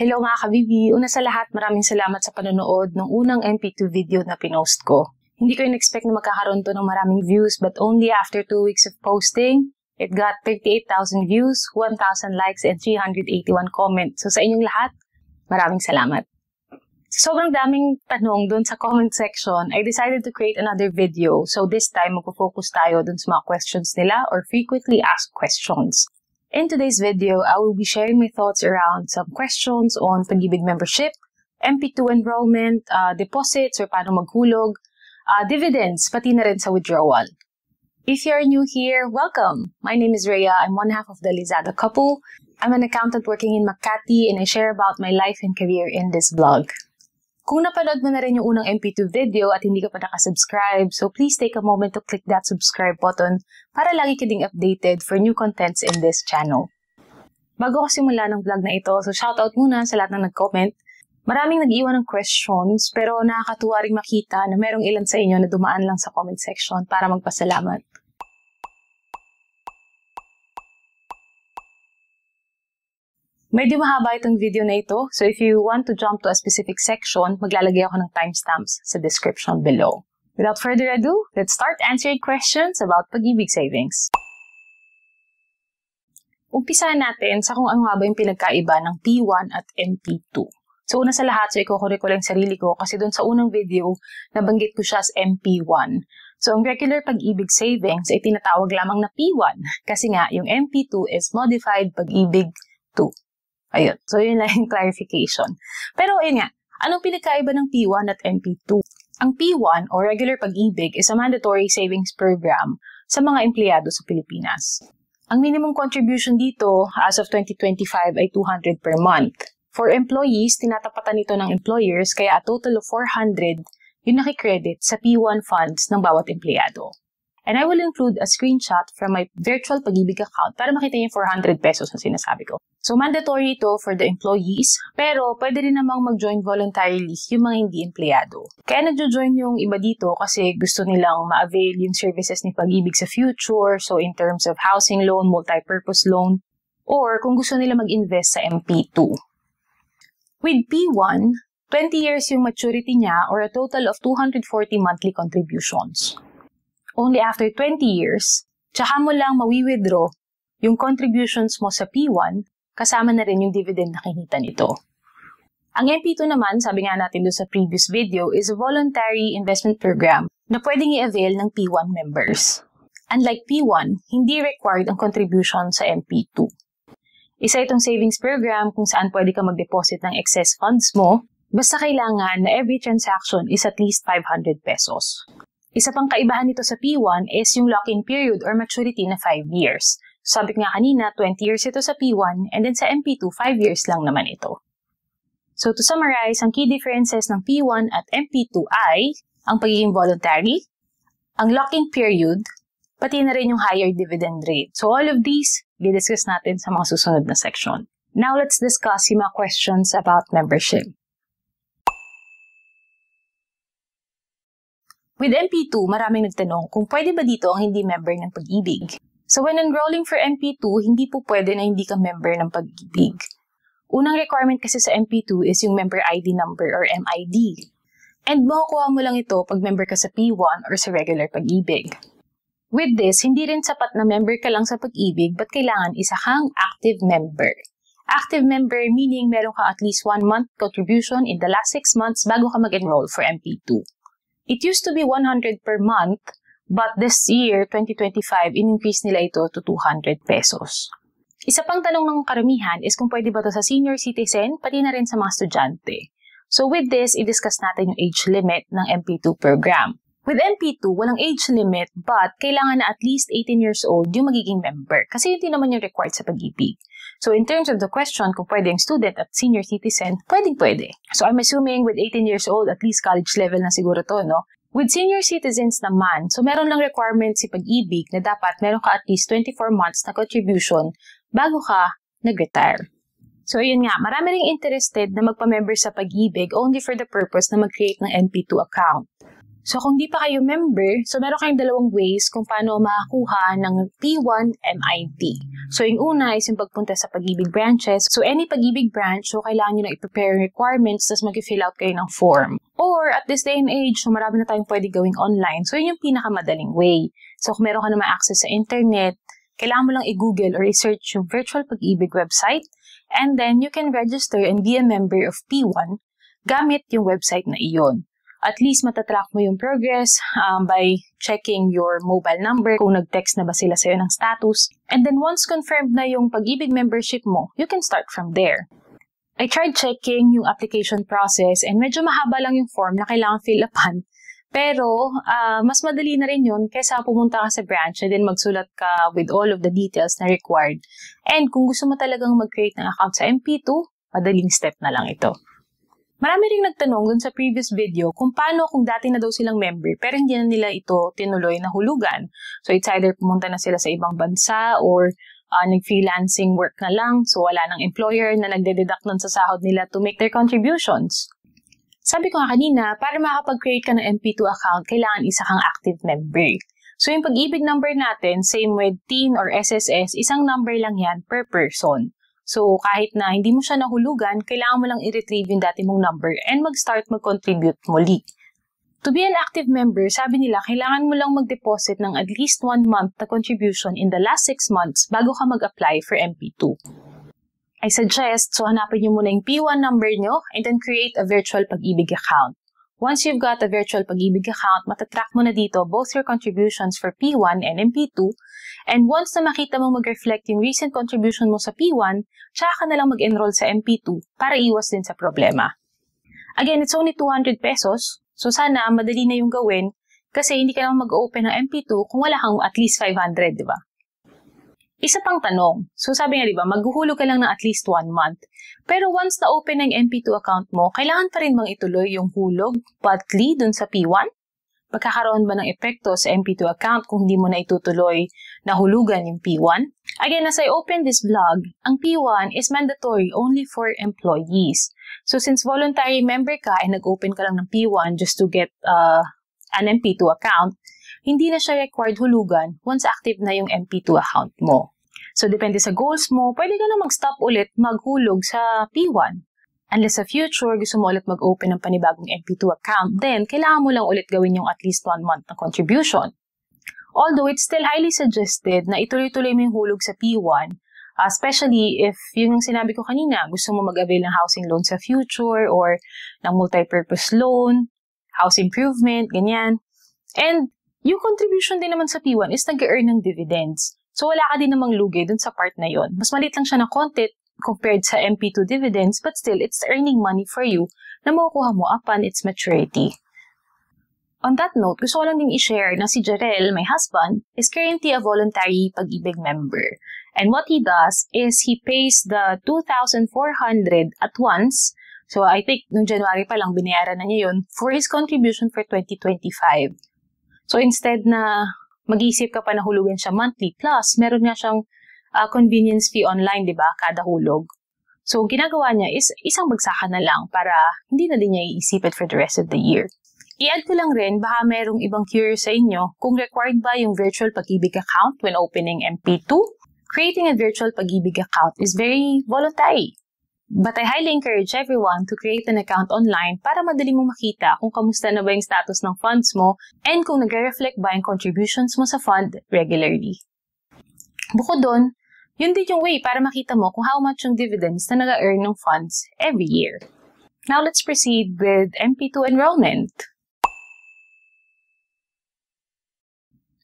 Hello mga kabibi! Una sa lahat, maraming salamat sa panonood ng unang MP2 video na pinost ko. Hindi ko in-expect na magkakaroon to ng maraming views but only after 2 weeks of posting, it got 38,000 views, 1,000 likes, and 381 comments. So sa inyong lahat, maraming salamat. Sobrang daming tanong dun sa comment section, I decided to create another video. So this time, magpo-focus tayo dun sa mga questions nila or frequently asked questions. In today's video, I will be sharing my thoughts around some questions on Pag-ibig membership, MP2 enrollment, deposits or paano maghulog, dividends, pati na rin sa withdrawal. If you're new here, welcome! My name is Rhea. I'm one half of the Lizada couple. I'm an accountant working in Makati and I share about my life and career in this vlog. Kung napanood mo na rin yung unang MP2 video at hindi ka pa nakasubscribe, so please take a moment to click that subscribe button para lagi ka ding updated for new contents in this channel. Bago ko simula ng vlog na ito, so shoutout muna sa lahat ng nag-comment. Maraming nag-iwan ng questions pero nakakatuwa ring makita na merong ilan sa inyo na dumaan lang sa comment section para magpasalamat. Medyo mahaba itong video na ito, so if you want to jump to a specific section, maglalagay ako ng timestamps sa description below. Without further ado, let's start answering questions about Pag-ibig savings. Umpisahan natin sa kung ano nga ba yung pinagkaiba ng P1 at MP2. So una sa lahat, so ikukurik ko lang sarili ko kasi doon sa unang video, nabanggit ko siya as MP1. So ang regular Pag-ibig savings ay tinatawag lamang na P1 kasi nga yung MP2 is modified Pag-ibig 2. Ayun. So, yun lang yung clarification. Pero, ayun nga. Anong pinagkaiba ng P1 at MP2? Ang P1, o Regular Pag-ibig, is a mandatory savings program sa mga empleyado sa Pilipinas. Ang minimum contribution dito, as of 2025, ay 200 per month. For employees, tinatapatan ito ng employers, kaya a total of 400 yung nakikredit sa P1 funds ng bawat empleyado. And I will include a screenshot from my virtual Pag-ibig account para makita yung 400 pesos na sinasabi ko. So, mandatory ito for the employees, pero pwede rin namang mag-join voluntarily yung mga hindi empleyado. Kaya nagjo-join yung iba dito kasi gusto nilang ma-avail yung services ni Pag-ibig sa future, so in terms of housing loan, multi-purpose loan, or kung gusto nila mag-invest sa MP2. With P1, 20 years yung maturity niya or a total of 240 monthly contributions. Only after 20 years, tsaka mo lang mawi-withdraw yung contributions mo sa P1, kasama na rin yung dividend na kinita nito. Ang MP2 naman, sabi nga natin doon sa previous video, is a voluntary investment program na pwedeng i-avail ng P1 members. Unlike P1, hindi required ang contribution sa MP2. Isa itong savings program kung saan pwede ka mag-deposit ng excess funds mo, basta kailangan na every transaction is at least 500 pesos. Isa pang kaibahan nito sa P1 is yung lock-in period or maturity na 5 years. Sabi nga kanina, 20 years ito sa P1 and then sa MP2, 5 years lang naman ito. So to summarize, ang key differences ng P1 at MP2 ay ang pagiging voluntary, ang lock-in period, pati na rin yung higher dividend rate. So all of these, i-discuss natin sa mga susunod na section. Now let's discuss yung mga questions about membership. With MP2, maraming nagtanong kung pwede ba dito ang hindi member ng Pag-ibig. So when enrolling for MP2, hindi po pwede na hindi ka member ng Pag-ibig. Unang requirement kasi sa MP2 is yung member ID number or MID. And makukuha mo lang ito pag member ka sa P1 or sa regular Pag-ibig. With this, hindi rin sapat na member ka lang sa Pag-ibig but kailangan isa kang active member. Active member meaning meron ka at least 1 month contribution in the last 6 months bago ka mag-enroll for MP2. It used to be 100 per month, but this year, 2025, in-increase nila ito to 200 pesos. Isa pang tanong ng karamihan is kung pwede ba ito sa senior citizen, pati na rin sa mga estudyante. So with this, i-discuss natin yung age limit ng MP2 program. With MP2, walang age limit, but kailangan na at least 18 years old yung magiging member, kasi yun din naman yung required sa Pag-ibig. So in terms of the question kung pwede yung student at senior citizen, pwede. So I'm assuming with 18 years old, at least college level na siguro to, no? With senior citizens naman, so meron lang requirement si Pag-ibig na dapat meron ka at least 24 months na contribution bago ka nag-retire. So yun nga, marami ring interested na magpa-member sa Pag-ibig only for the purpose na mag-create ng MP2 account. So kung di pa kayo member, so meron kayong dalawang ways kung paano makakuha ng P1 MIT. So yung una is yung pagpunta sa Pag-ibig branches. So any Pag-ibig branch, so kailangan nyo na i-prepare requirements, tapos mag-fill out kayo ng form. Or at this day and age, so marami na tayong pwede gawing online. So yun yung pinakamadaling way. So kung meron ka naman access sa internet, kailangan mo lang i-google or i-search yung Virtual Pag-ibig website, and then you can register and be a member of P1 gamit yung website na iyon. At least matatrack mo yung progress by checking your mobile number, kung nag-text na ba sila sa'yo ng status. And then once confirmed na yung Pag-ibig membership mo, you can start from there. I tried checking yung application process and medyo mahaba lang yung form na kailangan fill upan. Pero mas madali na rin yun kaysa pumunta ka sa branch and then magsulat ka with all of the details na required. And kung gusto mo talagang mag-create ng account sa MP2, madaling step na lang ito. Marami ring nagtanong dun sa previous video kung paano kung dati na daw silang member pero hindi na nila ito tinuloy na hulugan. So it's either pumunta na sila sa ibang bansa or nag-freelancing work na lang, so wala nang employer na nagde-deduct nun sa sahod nila to make their contributions. Sabi ko nga kanina, para makapag-create ka ng MP2 account, kailangan isa kang active member. So yung Pag-ibig number natin, same with TIN or SSS, isang number lang yan per person. So, kahit na hindi mo siya nahulugan, kailangan mo lang i-retrieve yung dati mong number and mag-start mag-contribute muli. To be an active member, sabi nila, kailangan mo lang mag-deposit ng at least 1 month na contribution in the last 6 months bago ka mag-apply for MP2. I suggest, so hanapin nyo muna yung P1 number nyo and then create a virtual Pag-ibig account. Once you've got a virtual Pag-ibig account, matatrack mo na dito both your contributions for P1 and MP2. And once na makita mo mag-reflect yung recent contribution mo sa P1, tsaka ka na lang mag-enroll sa MP2 para iwas din sa problema. Again, it's only 200 pesos. So sana madali na yung gawin kasi hindi ka naman mag-open ng MP2 kung wala kang at least 500, di ba? Isa pang tanong. So sabi nga, di ba, maghuhulog ka lang ng at least 1 month. Pero once na-open ng MP2 account mo, kailangan pa rin bang ituloy yung hulog monthly dun sa P1? Magkakaroon ba ng epekto sa MP2 account kung hindi mo na itutuloy na hulugan yung P1? Again, as I open this vlog, ang P1 is mandatory only for employees. So since voluntary member ka and nag-open ka lang ng P1 just to get an MP2 account, hindi na siya required hulugan once active na yung MP2 account mo. So, depende sa goals mo, pwede ka na mag-stop ulit maghulog sa P1. Unless sa future, gusto mo ulit mag-open ng panibagong MP2 account, then kailangan mo lang ulit gawin yung at least 1 month na contribution. Although, it's still highly suggested na ituloy-tuloy mo yung hulog sa P1, especially if yun yung sinabi ko kanina, gusto mo mag-avail ng housing loan sa future or ng multi-purpose loan, house improvement, ganyan. And yung contribution din naman sa P1 is nag-earn ng dividends. So, wala ka din namang lugi dun sa part na yon. Mas maliit lang siya ng konti compared sa MP2 dividends, but still, it's earning money for you na makukuha mo upon its maturity. On that note, gusto ko lang din i-share na si Jarel, my husband, is currently a voluntary Pag-ibig member. And what he does is he pays the 2,400 at once. So, I think noong January pa lang binayaran na niya yun for his contribution for 2025. So, instead na mag-iisip ka pa na hulugan siya monthly, plus meron nga siyang convenience fee online, di ba, kada hulog. So, ginagawa niya is isang bagsakan na lang para hindi na din niya iisipin for the rest of the year. I-add ko lang rin, baka merong ibang curious sa inyo kung required ba yung virtual Pag-ibig account when opening MP2. Creating a virtual Pag-ibig account is very voluntary. But I highly encourage everyone to create an account online para madali mo makita kung kamusta na ba yung status ng funds mo and kung nagre-reflect ba yung contributions mo sa fund regularly. Bukod doon, yun din yung way para makita mo kung how much yung dividends na nag-earn ng funds every year. Now let's proceed with MP2 enrollment.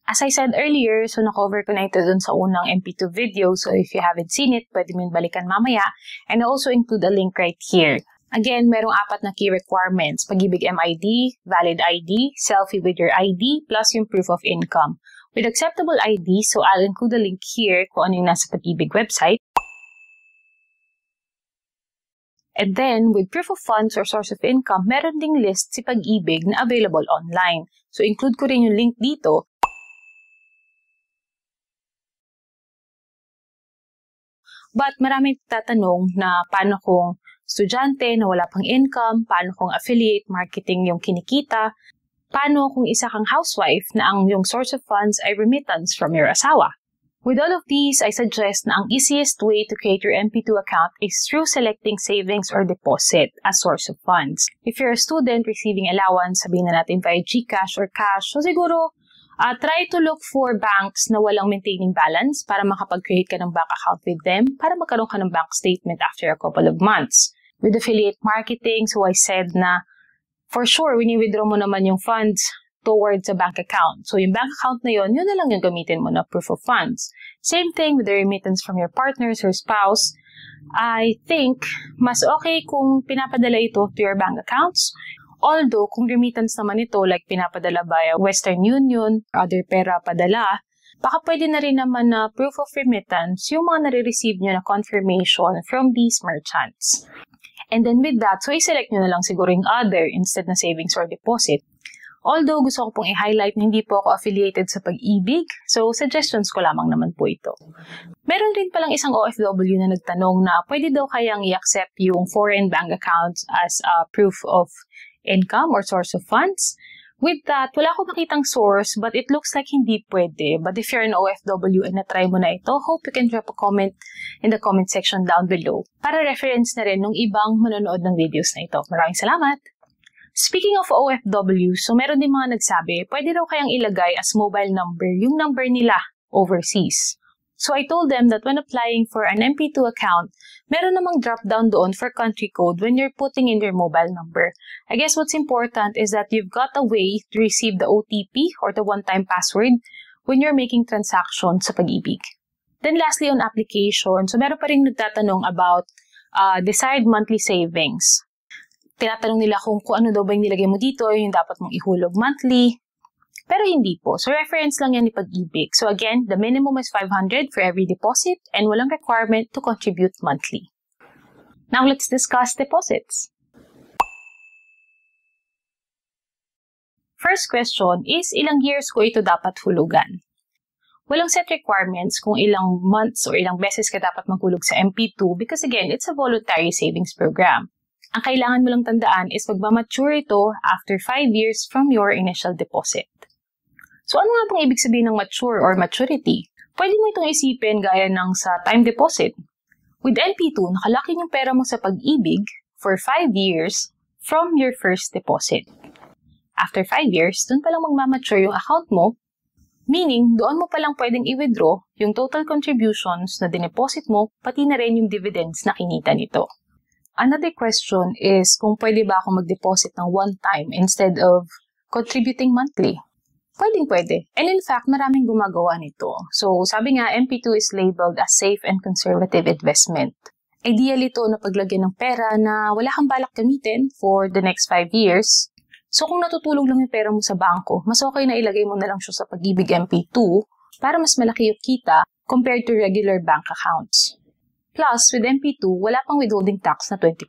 As I said earlier, so na-cover ko na ito dun sa unang MP2 video. So if you haven't seen it, pwede mo yung balikan mamaya. And I also include a link right here. Again, merong 4 na key requirements. Pag-ibig MID, valid ID, selfie with your ID, plus yung proof of income. With acceptable ID, so I'll include a link here kung ano yung nasa Pag-ibig website. And then, with proof of funds or source of income, meron ding list si Pag-ibig na available online. So include ko rin yung link dito. But maraming tatanong na paano kung estudyante na wala pang income, paano kung affiliate marketing yung kinikita, Paano kung isa kang housewife na ang iyong source of funds ay remittance from your asawa? With all of these, I suggest na ang easiest way to create your MP2 account is through selecting savings or deposit as source of funds. If you're a student receiving allowance, sabihin na natin via GCash or cash, so siguro try to look for banks na walang maintaining balance para makapag-create ka ng bank account with them para magkaroon ka ng bank statement after a couple of months. With affiliate marketing, so I said na for sure, wini-withdraw mo naman yung funds towards a bank account. So yung bank account na yun na lang yung gamitin mo na proof of funds. Same thing with the remittance from your partners or spouse. I think mas okay kung pinapadala ito to your bank accounts. Although, kung remittance naman ito, like pinapadala via Western Union, other pera padala, baka pwede na rin naman na proof of remittance yung mga nare-receive nyo na confirmation from these merchants. And then with that, so i-select nyo na lang siguro yung other instead na savings or deposit. Although gusto ko pong i-highlight na hindi po ako affiliated sa Pag-ibig, so suggestions ko lamang naman po ito. Meron rin palang isang OFW na nagtanong na pwede daw kayang i-accept yung foreign bank accounts as a proof of income or source of funds. With that, wala akong nakitang source but it looks like hindi pwede. But if you're an OFW and na-try mo na ito, hope you can drop a comment in the comment section down below para reference na rin ng ibang manonood ng videos na ito. Maraming salamat! Speaking of OFW, so meron din mga nagsabi, pwede daw kayang ilagay as mobile number yung number nila overseas. So I told them that when applying for an MP2 account, meron namang drop-down doon for country code when you're putting in your mobile number. I guess what's important is that you've got a way to receive the OTP or the one-time password when you're making transactions sa Pag-ibig. Then lastly, on application, so meron pa rin nagtatanong about desired monthly savings. Tinatanong nila kung ano daw ba yung nilagay mo dito, yung dapat mong ihulog monthly. Pero hindi po. So, reference lang yan ni Pag-ibig. So, again, the minimum is 500 for every deposit and walang requirement to contribute monthly. Now, let's discuss deposits. First question is, ilang years ko ito dapat hulugan? Walang set requirements kung ilang months or ilang beses ka dapat maghulog sa MP2 because, again, it's a voluntary savings program. Ang kailangan mo lang tandaan is magmamature ito after 5 years from your initial deposit. So, ano nga bang ibig sabihin ng mature or maturity? Pwede mo itong isipin gaya ng sa time deposit. With MP2, nakalaki yung pera mo sa Pag-ibig for 5 years from your first deposit. After 5 years, doon palang magmamature yung account mo, meaning doon mo palang pwedeng i-withdraw yung total contributions na dineposit mo, pati na rin yung dividends na kinita nito. Another question is kung pwede ba ako mag-deposit ng one time instead of contributing monthly. Pwede. And in fact, maraming gumagawa nito. So, sabi nga, MP2 is labeled as safe and conservative investment. Ideal ito na paglagyan ng pera na wala kang balak gamitin for the next 5 years. So, kung natutulog lang yung pera mo sa bangko, mas okay na ilagay mo na lang siya sa Pag-ibig MP2 para mas malaki yung kita compared to regular bank accounts. Plus, with MP2, wala pang withholding tax na 20%.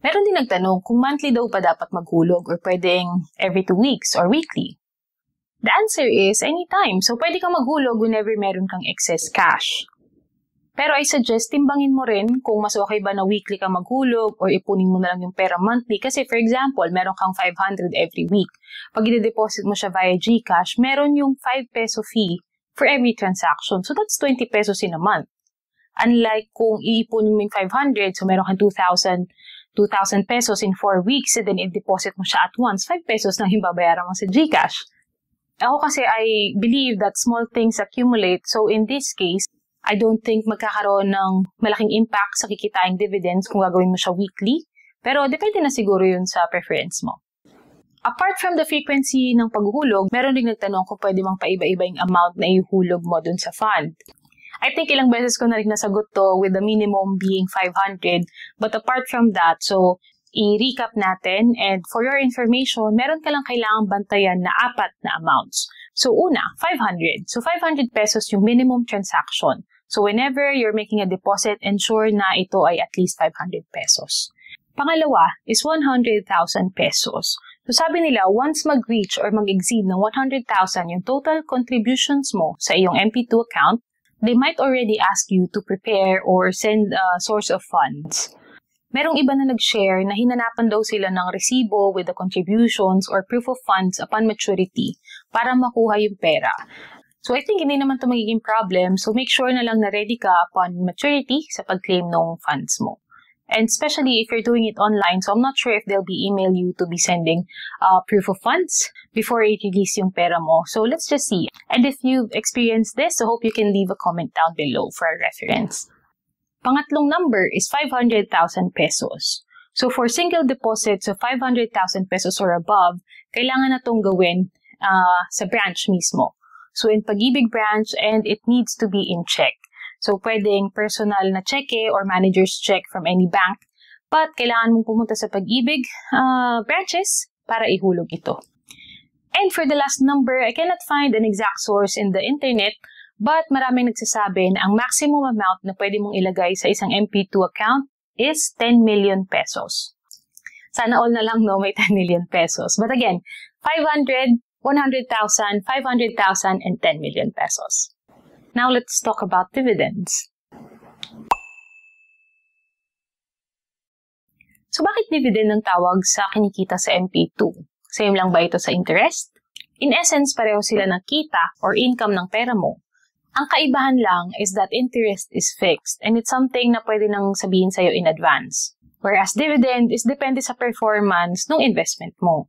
Meron din nagtanong kung monthly daw pa dapat maghulog or pwedeng every 2 weeks or weekly. The answer is anytime. So, pwede kang maghulog whenever meron kang excess cash. Pero I suggest timbangin mo rin kung mas okay ba na weekly kang maghulog or ipunin mo na lang yung pera monthly. Kasi for example, meron kang 500 every week. Pag i-deposit mo siya via GCash, meron yung 5 peso fee for every transaction. So, that's 20 pesos in a month. Unlike kung iipunin mo yung 500, so meron kang 2,000 pesos in 4 weeks and then i-deposit mo siya at once, 5 pesos lang yung babayaran mo sa GCash. Ako kasi I believe that small things accumulate. So in this case, I don't think magkakaroon ng malaking impact sa kikitaing dividends kung gagawin mo siya weekly. Pero depende na siguro yun sa preference mo. Apart from the frequency ng paghuhulog, meron rin nagtanong kung pwede mang paiba-iba yung amount na ihulog mo dun sa fund. I think ilang beses ko na rin nasagot to with the minimum being 500. But apart from that, so i-recap natin and for your information, meron ka lang kailangang bantayan na 4 na amounts. So una, 500. So 500 pesos yung minimum transaction. So whenever you're making a deposit, ensure na ito ay at least 500 pesos. Pangalawa is 100,000 pesos. So sabi nila, once mag-reach or mag-exceed ng 100,000 yung total contributions mo sa iyong MP2 account, they might already ask you to prepare or send a source of funds. Merong iba na nag-share na hinanapan daw sila ng resibo with the contributions or proof of funds upon maturity para makuha yung pera. So I think hindi naman ito magiging problem, so make sure na lang na ready ka upon maturity sa pag-claim ng funds mo. And especially if you're doing it online, so I'm not sure if they'll be email you to be sending proof of funds before i-release yung pera mo. So let's just see. And if you've experienced this, I hope you can leave a comment down below for a reference. Pangatlong number is 500,000 pesos. So for single deposits of 500,000 pesos or above, kailangan na itong gawin sa branch mismo. So in Pag-ibig branch, and it needs to be in check. So, pwedeng personal na cheque or manager's check from any bank. But, kailangan mong pumunta sa Pag-ibig branches para ihulog ito. And for the last number, I cannot find an exact source in the internet, but maraming nagsasabi na ang maximum amount na pwede mong ilagay sa isang MP2 account is 10 million pesos. Sana all na lang, no, may 10 million pesos. But again, 500, 100,000, 500,000, and 10 million pesos. Now, let's talk about dividends. So, bakit dividend ang tawag sa kinikita sa MP2? Same lang ba ito sa interest? In essence, pareho sila ng kita or income ng pera mo. Ang kaibahan lang is that interest is fixed and it's something na pwede nang sabihin sa'yo in advance. Whereas dividend is depende sa performance ng investment mo.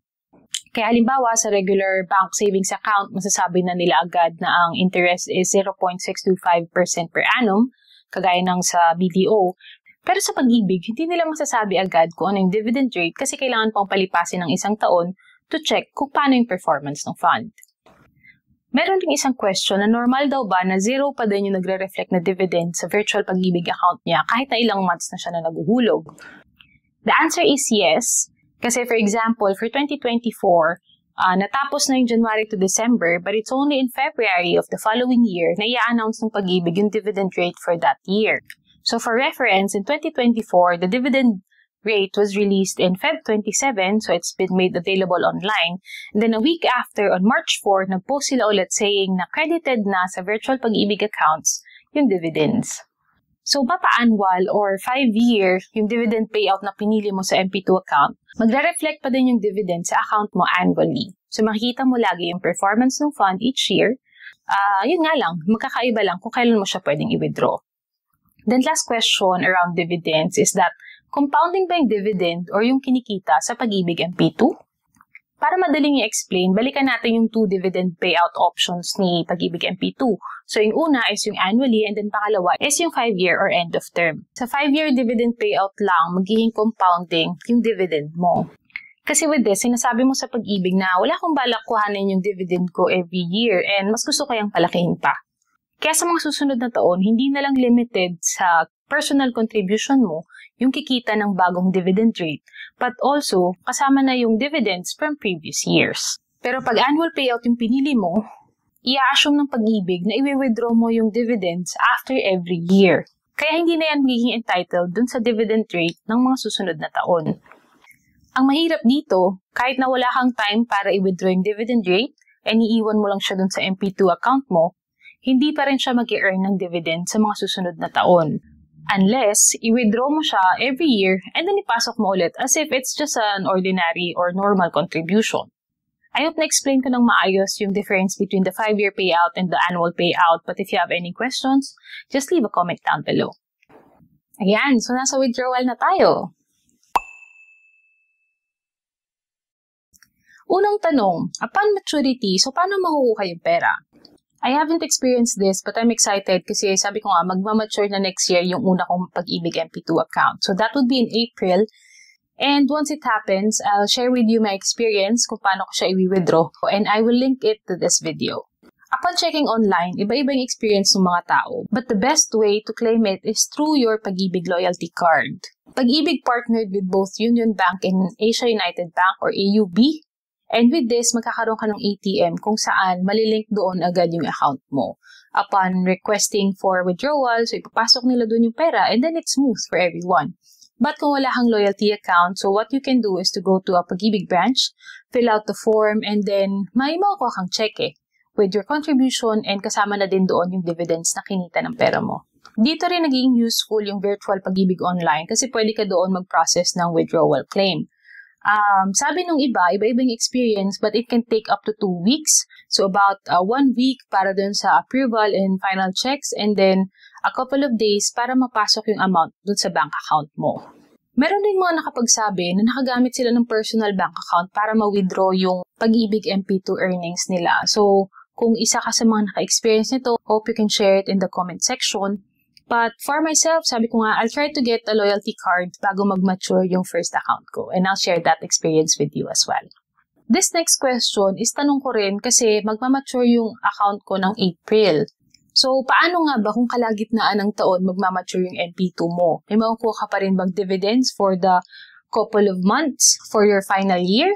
Kaya halimbawa sa regular bank savings account, masasabi na nila agad na ang interest is 0.625% per annum, kagaya ng sa BDO. Pero sa Pag-ibig, hindi nila masasabi agad kung ano yung dividend rate kasi kailangan pang palipasin ng isang taon to check kung paano yung performance ng fund. Meron ring isang question na normal daw ba na zero pa din yung nagre-reflect na dividend sa virtual Pag-ibig account niya kahit na ilang months na siya na naguhulog? The answer is yes. Kasi for example, for 2024, natapos na yung January to December, but it's only in February of the following year na i-announce ng Pag-ibig yung dividend rate for that year. So for reference, in 2024, the dividend rate was released in Feb 27, so it's been made available online. And then a week after, on March 4, nag-post sila ulit saying na credited na sa virtual Pag-ibig accounts yung dividends. So, mapa-annual or 5-year yung dividend payout na pinili mo sa MP2 account, magre-reflect pa din yung dividend sa account mo annually. So, makikita mo lagi yung performance ng fund each year. Yun nga lang, magkakaiba lang kung kailan mo siya pwedeng i-withdraw. Then, last question around dividends is that, compounding ba yung dividend or yung kinikita sa Pag-ibig MP2? Para madaling i-explain, balikan natin yung 2 dividend payout options ni Pag-ibig MP2. So, yung una is yung annually and then pangalawa is yung 5-year or end of term. Sa 5-year dividend payout lang, magiging compounding yung dividend mo. Kasi with this, sinasabi mo sa Pag-ibig na wala akong balak kuhanin yung dividend ko every year and mas gusto ko yung palakihin pa. Kaya sa mga susunod na taon, hindi na lang limited sa personal contribution mo yung kikita ng bagong dividend rate, but also kasama na yung dividends from previous years. Pero pag annual payout yung pinili mo, i-assume ng Pag-ibig na i-withdraw mo yung dividends after every year. Kaya hindi na yan magiging entitled dun sa dividend rate ng mga susunod na taon. Ang mahirap dito, kahit na wala kang time para i-withdraw yung dividend rate, and iiwan mo lang siya dun sa MP2 account mo, hindi pa rin siya mag-i-earn ng dividend sa mga susunod na taon. Unless, i-withdraw mo siya every year and then ipasok mo ulit as if it's just an ordinary or normal contribution. I hope na-explain ko ng maayos yung difference between the 5-year payout and the annual payout, but if you have any questions, just leave a comment down below. Ayan, so nasa withdrawal na tayo. Unang tanong, upon maturity, so paano makukuha yung pera? I haven't experienced this, but I'm excited kasi sabi ko nga, magmamature na next year yung una kong Pag-ibig MP2 account. So that would be in April. And once it happens, I'll share with you my experience kung paano ko siya i-withdraw. And I will link it to this video. Upon checking online, iba-iba yung experience ng mga tao. But the best way to claim it is through your Pag-ibig loyalty card. Pag-ibig partnered with both Union Bank and Asia United Bank or AUB. And with this, magkakaroon ka ng ATM kung saan malilink doon agad yung account mo. Upon requesting for withdrawal, so ipapasok nila doon yung pera and then it's smooth for everyone. But kung wala kang loyalty account, so what you can do is to go to a Pag-ibig branch, fill out the form, and then may makukuha kang cheque with your contribution and kasama na din doon yung dividends na kinita ng pera mo. Dito rin naging useful yung virtual pag-ibig online kasi pwede ka doon mag-process ng withdrawal claim. Sabi nung iba-ibang experience, but it can take up to 2 weeks. So about 1 week para dun sa approval and final checks, and then a couple of days para mapasok yung amount dun sa bank account mo. Meron din mga nakapagsabi na nakagamit sila ng personal bank account para ma-withdraw yung Pag-ibig MP2 earnings nila. So, kung isa ka sa mga naka-experience nito, hope you can share it in the comment section. But for myself, sabi ko nga, I'll try to get a loyalty card bago mag-mature yung first account ko. And I'll share that experience with you as well. This next question is tanong ko rin kasi magmamature yung account ko ng April. So, paano nga ba kung kalagitnaan ng taon magmamature yung MP2 mo? May makukuha ka pa rin bang dividends for the couple of months for your final year?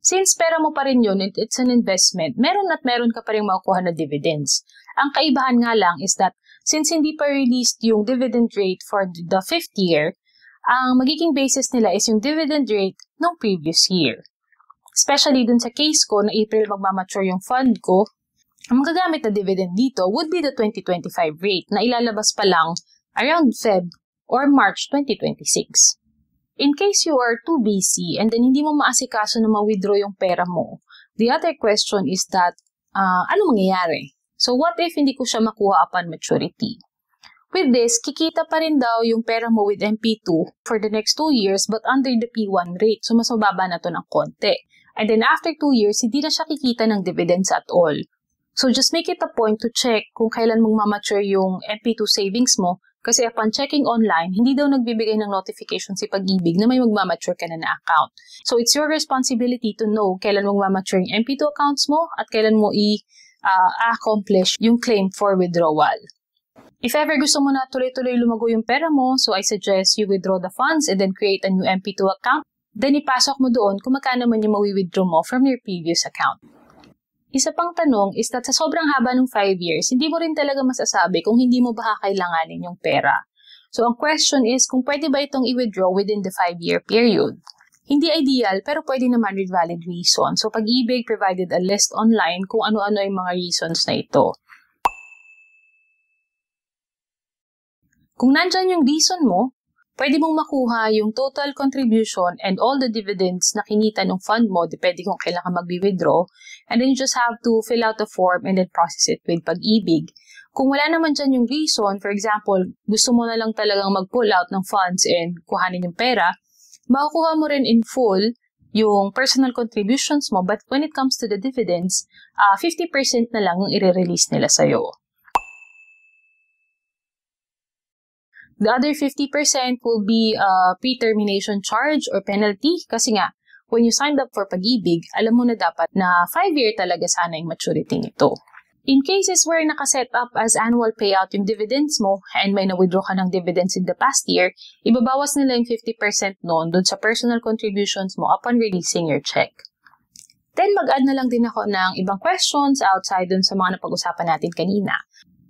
Since pera mo pa rin yun, it's an investment, meron ka pa rin makukuha na dividends. Ang kaibahan nga lang is that since hindi pa released yung dividend rate for the 5th year, ang magiging basis nila is yung dividend rate ng previous year. Especially dun sa case ko na April magmamature yung fund ko, ang magagamit na dividend dito would be the 2025 rate na ilalabas pa lang around Feb or March 2026. In case you are too busy and then hindi mo maasikaso na ma-withdraw yung pera mo, the other question is that, ano mangyayari? So, what if hindi ko siya makuha upon maturity? With this, kikita pa rin daw yung pera mo with MP2 for the next 2 years but under the P1 rate. So, mas mababa na to ng konti. And then after 2 years, hindi na siya kikita ng dividends at all. So, just make it a point to check kung kailan magmamature yung MP2 savings mo kasi upon checking online, hindi daw nagbibigay ng notification si Pag-ibig na may magmamature ka na account. So, it's your responsibility to know kailan magmamature yung MP2 accounts mo at kailan mo accomplish yung claim for withdrawal. If ever gusto mo na tuloy-tuloy lumago yung pera mo, so I suggest you withdraw the funds and then create a new MP2 account. Then ipasok mo doon kung magkano man yung mawi-withdraw mo from your previous account. Isa pang tanong is that sa sobrang haba ng 5 years, hindi mo rin talaga masasabi kung hindi mo ba kakailanganin yung pera. So ang question is kung pwede ba itong i-withdraw within the 5-year period. Hindi ideal, pero pwede naman with valid reason. So, Pag-ibig provided a list online kung ano-ano yung mga reasons na ito. Kung nandyan yung reason mo, pwede mong makuha yung total contribution and all the dividends na kinita ng fund mo, depende kung kailan ka mag-withdraw. And then you just have to fill out the form and then process it with Pag-ibig. Kung wala naman dyan yung reason, for example, gusto mo na lang talagang mag-pull out ng funds and kuhanin yung pera, makukuha mo rin in full yung personal contributions mo, but when it comes to the dividends, 50% na lang yung i-release nila sa'yo. The other 50% will be pre-termination charge or penalty kasi nga, when you signed up for Pag-ibig, alam mo na dapat na 5-year talaga sana yung maturity nito. In cases where nakaset up as annual payout yung dividends mo and may na-withdraw ka ng dividends in the past year, ibabawas nila yung 50% noon dun sa personal contributions mo upon releasing your check. Then mag-add na lang din ako ng ibang questions outside dun sa mga napag-usapan natin kanina.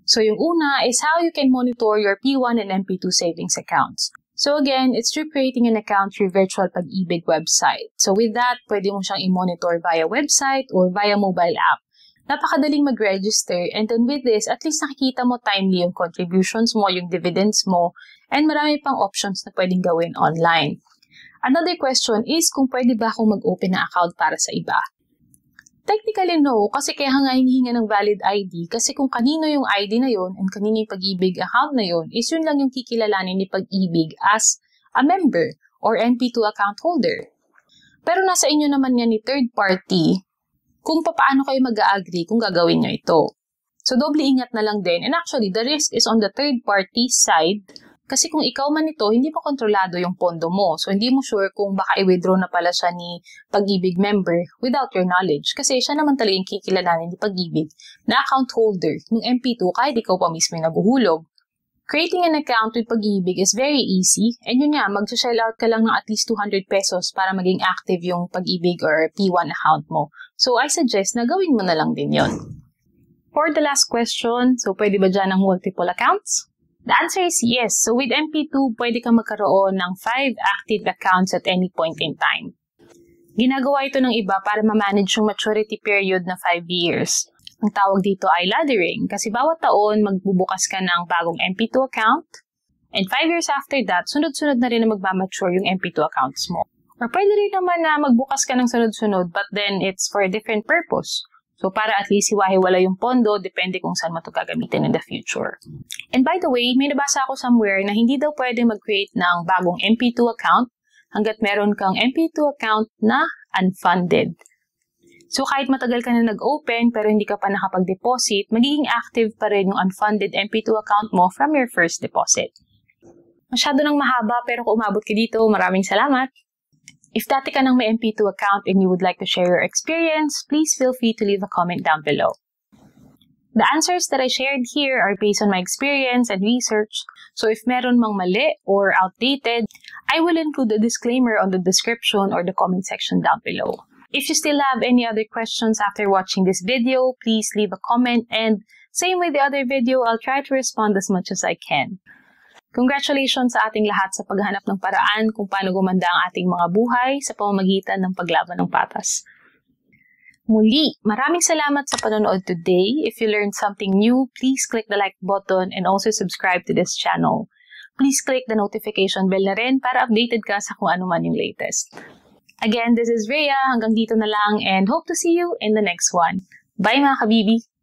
So yung una is how you can monitor your P1 and MP2 savings accounts. So again, it's through creating an account through virtual Pag-ibig website. So with that, pwede mo siyang i-monitor via website or via mobile app. Napakadaling mag-register and then with this, at least nakikita mo timely yung contributions mo, yung dividends mo, and marami pang options na pwedeng gawin online. Another question is kung pwede ba akong mag-open na account para sa iba. Technically no, kasi kaya nga hinihinga ng valid ID kasi kung kanino yung ID na yun and kanino yung Pag-ibig account na yun, is yun lang yung kikilalanin ni Pag-ibig as a member or MP2 account holder. Pero nasa inyo naman yan ni third party kung paano kayo mag-a-agree kung gagawin nyo ito. So, doble ingat na lang din. And actually, the risk is on the third party side kasi kung ikaw man ito, hindi mo kontrolado yung pondo mo. So, hindi mo sure kung baka i-withdraw na pala siya ni Pag-ibig member without your knowledge. Kasi siya naman talaga yung kikilalanin ni Pag-ibig na account holder ng MP2 kahit ikaw pa mismo yung nabuhulog. Creating an account with Pag-ibig is very easy. And yun nga, mag-shell out ka lang ng at least 200 pesos para maging active yung Pag-ibig or P1 account mo. So, I suggest na gawin mo na lang din yon. For the last question, so pwede ba dyan ng multiple accounts? The answer is yes. So, with MP2, pwede kang magkaroon ng 5 active accounts at any point in time. Ginagawa ito ng iba para ma-manage yung maturity period na 5 years. Ang tawag dito ay laddering kasi bawat taon magbubukas ka ng bagong MP2 account and 5 years after that, sunod-sunod na rin na magmamature yung MP2 accounts mo. Or pwede rin naman na magbukas ka ng sunod-sunod but then it's for a different purpose. So para at least hiwa-hiwala yung pondo, depende kung saan mo ito gagamitin in the future. And by the way, may nabasa ako somewhere na hindi daw pwede mag-create ng bagong MP2 account hanggat meron kang MP2 account na unfunded. So kahit matagal ka na nag-open pero hindi ka pa nakapag-deposit, magiging active pa rin yung unfunded MP2 account mo from your first deposit. Masyado nang mahaba pero kung umabot ka dito, maraming salamat! If dati ka nang may MP2 account and you would like to share your experience, please feel free to leave a comment down below. The answers that I shared here are based on my experience and research, so if meron mang mali or outdated, I will include a disclaimer on the description or the comment section down below. If you still have any other questions after watching this video, please leave a comment, and same with the other video, I'll try to respond as much as I can. Congratulations sa ating lahat sa paghanap ng paraan kung paano gumanda ang ating mga buhay sa pamamagitan ng paglaban ng patas. Muli, maraming salamat sa panonood today. If you learned something new, please click the like button and also subscribe to this channel. Please click the notification bell na rin para updated ka sa kung ano man yung latest. Again, this is Rhea. Hanggang dito na lang and hope to see you in the next one. Bye mga kabibi!